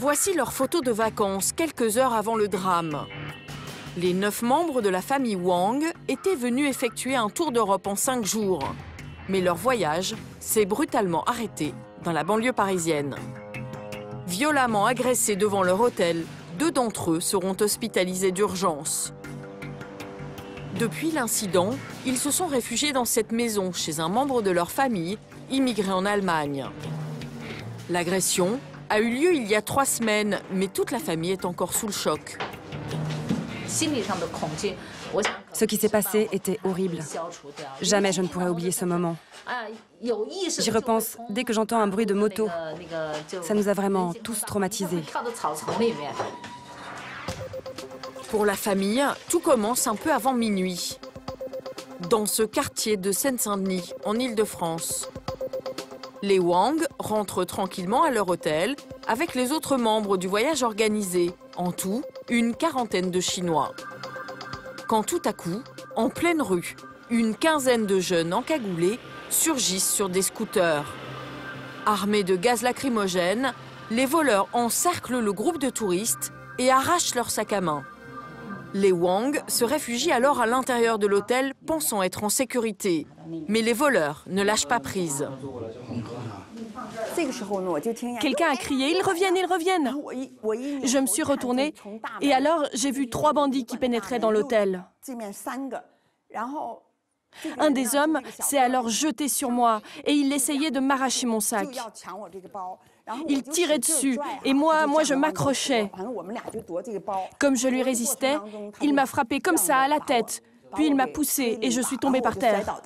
Voici leurs photos de vacances quelques heures avant le drame. Les 9 membres de la famille Wang étaient venus effectuer un tour d'Europe en 5 jours. Mais leur voyage s'est brutalement arrêté dans la banlieue parisienne. Violemment agressés devant leur hôtel, 2 d'entre eux seront hospitalisés d'urgence. Depuis l'incident, ils se sont réfugiés dans cette maison chez un membre de leur famille, immigré en Allemagne. L'agression a eu lieu il y a 3 semaines, mais toute la famille est encore sous le choc. Ce qui s'est passé était horrible. Jamais je ne pourrai oublier ce moment. J'y repense dès que j'entends un bruit de moto. Ça nous a vraiment tous traumatisés. Pour la famille, tout commence un peu avant minuit. Dans ce quartier de Seine-Saint-Denis, en Île-de-France. Les Wang rentrent tranquillement à leur hôtel avec les autres membres du voyage organisé. En tout, une quarantaine de Chinois. Quand tout à coup, en pleine rue, une quinzaine de jeunes encagoulés surgissent sur des scooters. Armés de gaz lacrymogène, les voleurs encerclent le groupe de touristes et arrachent leurs sacs à main. Les Wang se réfugient alors à l'intérieur de l'hôtel, pensant être en sécurité. Mais les voleurs ne lâchent pas prise. Quelqu'un a crié « Ils reviennent, ils reviennent !» Je me suis retournée et alors j'ai vu 3 bandits qui pénétraient dans l'hôtel. Un des hommes s'est alors jeté sur moi et il essayait de m'arracher mon sac. Il tirait dessus et moi je m'accrochais. Comme je lui résistais, il m'a frappé comme ça à la tête. Puis il m'a poussé et je suis tombée par terre.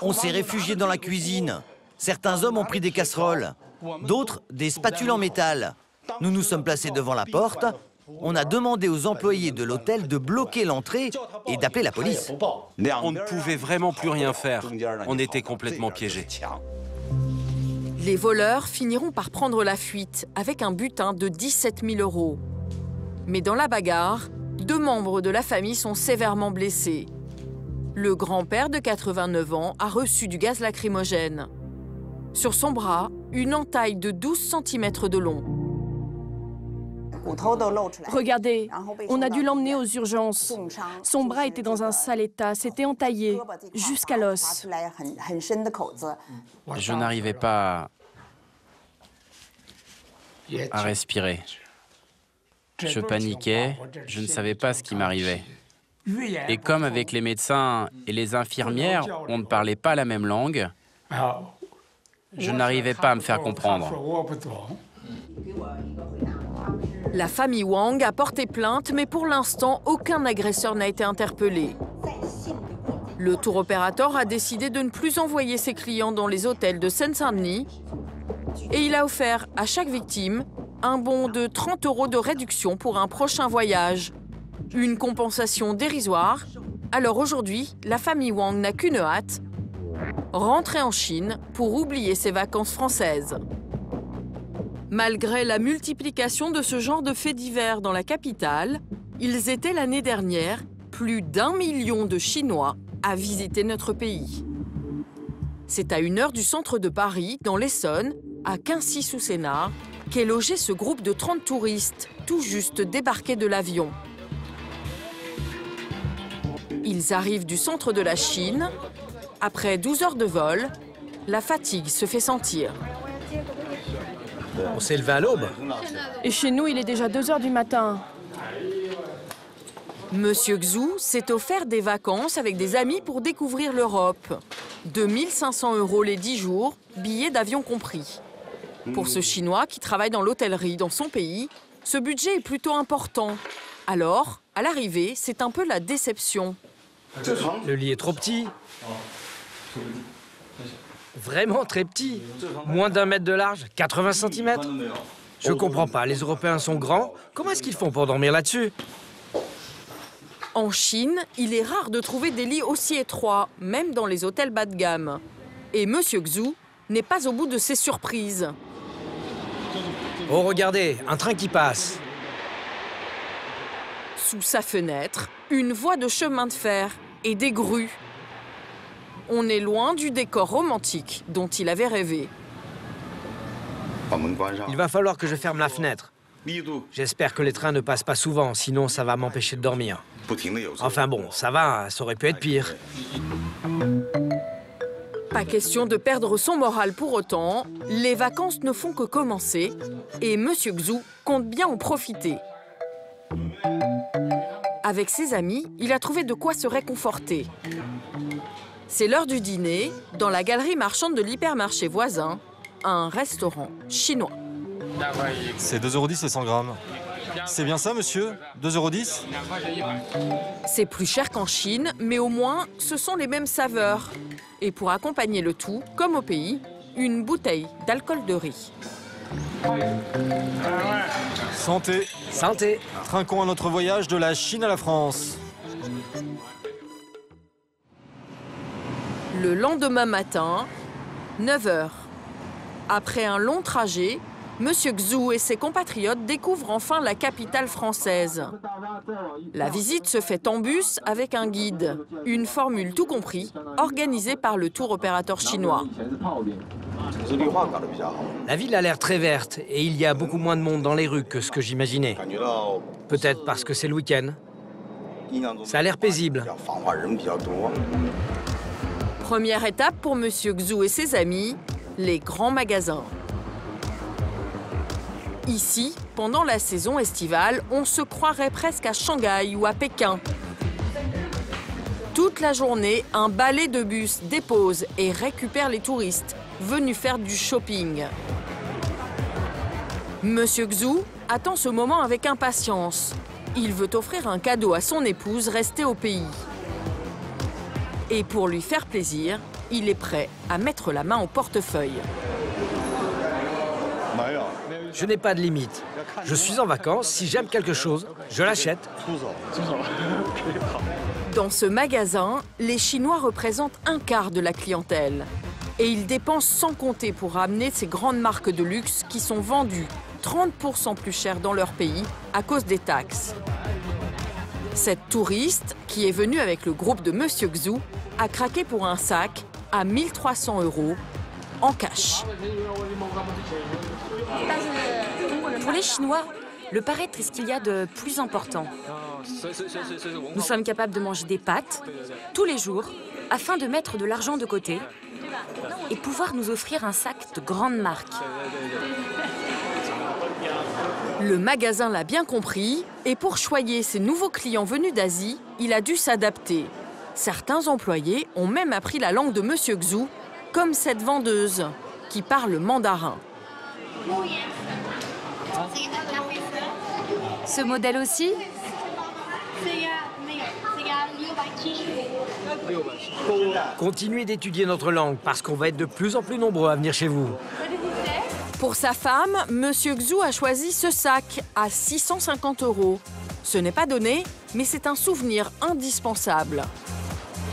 On s'est réfugiés dans la cuisine. Certains hommes ont pris des casseroles, d'autres des spatules en métal. Nous nous sommes placés devant la porte. On a demandé aux employés de l'hôtel de bloquer l'entrée et d'appeler la police. On ne pouvait vraiment plus rien faire. On était complètement piégés. Les voleurs finiront par prendre la fuite avec un butin de 17 000 €. Mais dans la bagarre, 2 membres de la famille sont sévèrement blessés. Le grand-père de 89 ans a reçu du gaz lacrymogène. Sur son bras, une entaille de 12 cm de long. Regardez, on a dû l'emmener aux urgences. Son bras était dans un sale état, c'était entaillé jusqu'à l'os. Je n'arrivais pas à respirer. Je paniquais, je ne savais pas ce qui m'arrivait. Et comme avec les médecins et les infirmières, on ne parlait pas la même langue, je n'arrivais pas à me faire comprendre. La famille Wang a porté plainte, mais pour l'instant, aucun agresseur n'a été interpellé. Le tour opérateur a décidé de ne plus envoyer ses clients dans les hôtels de Seine-Saint-Denis et il a offert à chaque victime un bon de 30 € de réduction pour un prochain voyage. Une compensation dérisoire. Alors aujourd'hui, la famille Wang n'a qu'une hâte, rentrer en Chine pour oublier ses vacances françaises. Malgré la multiplication de ce genre de faits divers dans la capitale, ils étaient l'année dernière plus d'1 million de Chinois à visiter notre pays. C'est à 1 heure du centre de Paris, dans l'Essonne, à Quincy-sous-Sénart, qu'est logé ce groupe de 30 touristes, tout juste débarqués de l'avion. Ils arrivent du centre de la Chine. Après 12 heures de vol, la fatigue se fait sentir. On s'est levé à l'aube. Et chez nous, il est déjà 2 heures du matin. Monsieur Xu s'est offert des vacances avec des amis pour découvrir l'Europe. 2 500 € les 10 jours, billets d'avion compris. Pour ce Chinois qui travaille dans l'hôtellerie dans son pays, ce budget est plutôt important. Alors, à l'arrivée, c'est un peu la déception. Le lit est trop petit. Vraiment très petit. Moins d'1 mètre de large, 80 cm. Je comprends pas, les Européens sont grands. Comment est-ce qu'ils font pour dormir là-dessus? En Chine, il est rare de trouver des lits aussi étroits, même dans les hôtels bas de gamme. Et Monsieur Xu n'est pas au bout de ses surprises. Oh, regardez, un train qui passe. Sous sa fenêtre, une voie de chemin de fer et des grues. On est loin du décor romantique dont il avait rêvé. Il va falloir que je ferme la fenêtre. J'espère que les trains ne passent pas souvent, sinon ça va m'empêcher de dormir. Enfin bon, ça va, ça aurait pu être pire. Pas question de perdre son moral pour autant. Les vacances ne font que commencer et Monsieur Xu compte bien en profiter. Avec ses amis, il a trouvé de quoi se réconforter. C'est l'heure du dîner, dans la galerie marchande de l'hypermarché voisin, un restaurant chinois. C'est 2,10 € et 100 grammes. C'est bien ça, monsieur? 2,10 €? C'est plus cher qu'en Chine, mais au moins, ce sont les mêmes saveurs. Et pour accompagner le tout, comme au pays, une bouteille d'alcool de riz. Santé. Santé. Trinquons à notre voyage de la Chine à la France. Le lendemain matin, 9 h. Après un long trajet, Monsieur Xu et ses compatriotes découvrent enfin la capitale française. La visite se fait en bus avec un guide, une formule tout compris, organisée par le tour opérateur chinois. La ville a l'air très verte et il y a beaucoup moins de monde dans les rues que ce que j'imaginais. Peut-être parce que c'est le week-end. Ça a l'air paisible. Première étape pour Monsieur Xu et ses amis, les grands magasins. Ici, pendant la saison estivale, on se croirait presque à Shanghai ou à Pékin. Toute la journée, un balai de bus dépose et récupère les touristes venus faire du shopping. Monsieur Xu attend ce moment avec impatience. Il veut offrir un cadeau à son épouse restée au pays. Et pour lui faire plaisir, il est prêt à mettre la main au portefeuille. Je n'ai pas de limite. Je suis en vacances, si j'aime quelque chose, je l'achète. Dans ce magasin, les Chinois représentent un quart de la clientèle. Et ils dépensent sans compter pour ramener ces grandes marques de luxe qui sont vendues 30% plus cher dans leur pays à cause des taxes. Cette touriste, qui est venue avec le groupe de Monsieur Xu, a craqué pour un sac à 1 300 € en cash. Pour les Chinois, le paraître est ce qu'il y a de plus important. Nous sommes capables de manger des pâtes tous les jours afin de mettre de l'argent de côté et pouvoir nous offrir un sac de grande marque. Le magasin l'a bien compris et pour choyer ses nouveaux clients venus d'Asie, il a dû s'adapter. Certains employés ont même appris la langue de Monsieur Xu, comme cette vendeuse qui parle mandarin. Ce modèle aussi ? Continuez d'étudier notre langue parce qu'on va être de plus en plus nombreux à venir chez vous. Pour sa femme, Monsieur Xu a choisi ce sac à 650 €. Ce n'est pas donné, mais c'est un souvenir indispensable.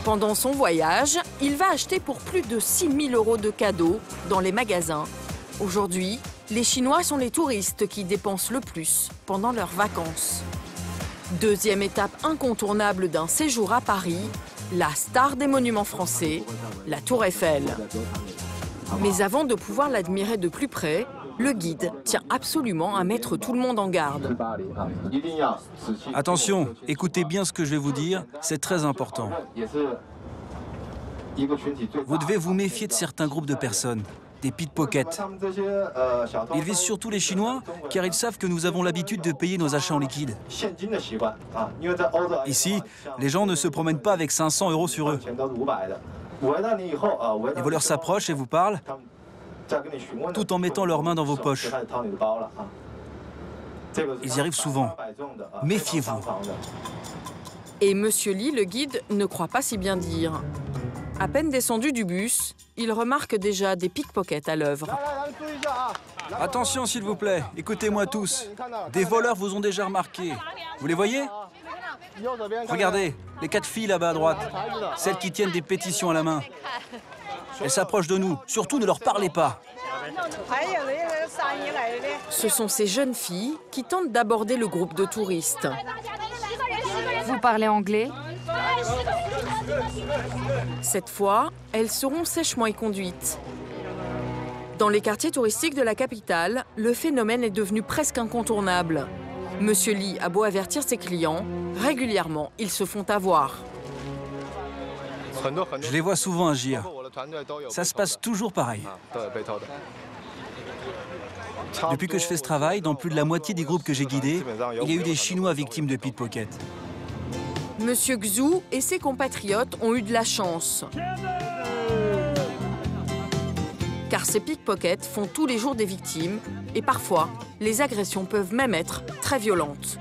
Pendant son voyage, il va acheter pour plus de 6 000 € de cadeaux dans les magasins. Aujourd'hui, les Chinois sont les touristes qui dépensent le plus pendant leurs vacances. Deuxième étape incontournable d'un séjour à Paris, la star des monuments français, la Tour Eiffel. Mais avant de pouvoir l'admirer de plus près, le guide tient absolument à mettre tout le monde en garde. Attention, écoutez bien ce que je vais vous dire, c'est très important. Vous devez vous méfier de certains groupes de personnes, des pickpockets. Ils visent surtout les Chinois, car ils savent que nous avons l'habitude de payer nos achats en liquide. Ici, les gens ne se promènent pas avec 500 € sur eux. Les voleurs s'approchent et vous parlent, tout en mettant leurs mains dans vos poches. Ils y arrivent souvent. Méfiez-vous. Et Monsieur Li, le guide, ne croit pas si bien dire. À peine descendu du bus, il remarque déjà des pickpockets à l'œuvre. Attention s'il vous plaît, écoutez-moi tous. Des voleurs vous ont déjà remarqué. Vous les voyez? Regardez, les 4 filles là-bas à droite, celles qui tiennent des pétitions à la main. Elles s'approchent de nous, surtout ne leur parlez pas. Ce sont ces jeunes filles qui tentent d'aborder le groupe de touristes. Vous parlez anglais ? Cette fois, elles seront sèchement éconduites. Dans les quartiers touristiques de la capitale, le phénomène est devenu presque incontournable. Monsieur Lee a beau avertir ses clients, régulièrement, ils se font avoir. Je les vois souvent agir. Ça se passe toujours pareil. Depuis que je fais ce travail, dans plus de la moitié des groupes que j'ai guidés, il y a eu des Chinois victimes de pickpocket. Monsieur Xu et ses compatriotes ont eu de la chance. Car ces pickpockets font tous les jours des victimes et parfois, les agressions peuvent même être très violentes.